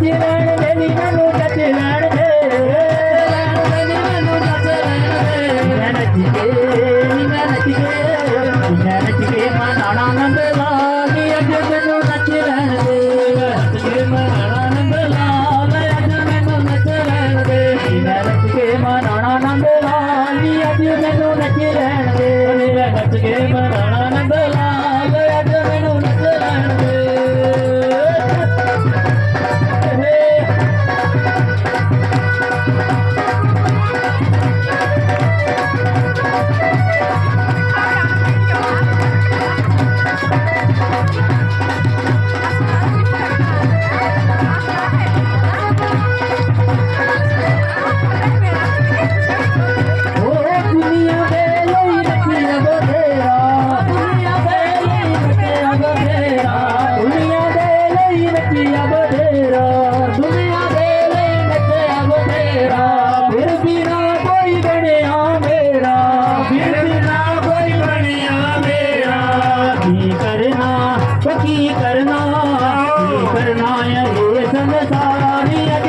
ਨੱਚ ਲੈਣ ਦੇ ਨੀ ਮੈਨੂੰ ਨੱਚ ਲੈਣ ਦੇ ਮੈਨੂੰ ਨੱਚ ਲੈਣ ਦੇ ਮੈਂ ਨੱਚ ਕੇ ਮਨਾਣਾ ਨੰਦ ਲਾਲ ਅੱਜ ਮੈਨੂੰ ਨੱਚ ਲੈਣ ਦੇ ਨੱਚ ਕੇ ਮਨਾਣਾ ਨੰਦ ਲਾਲ ਅੱਜ ਮੈਨੂੰ ਨੱਚ ਲੈਣ ਦੇ ਮੈਂ ਨੱਚ ਕੇ ਮਨਾਣਾ ਨੰਦ ਲਾਲ ਅੱਜ ਮੈਨੂੰ ਨੱਚ ਲੈਣ ਦੇ ਨੱਚ ਕੇ ਮਨਾਣਾ ਨੰਦ ਲਾਲ ਅੱਜ ਮੈਨੂੰ ਨੱਚ ਲੈਣ ਦੇ की करना ये संसारी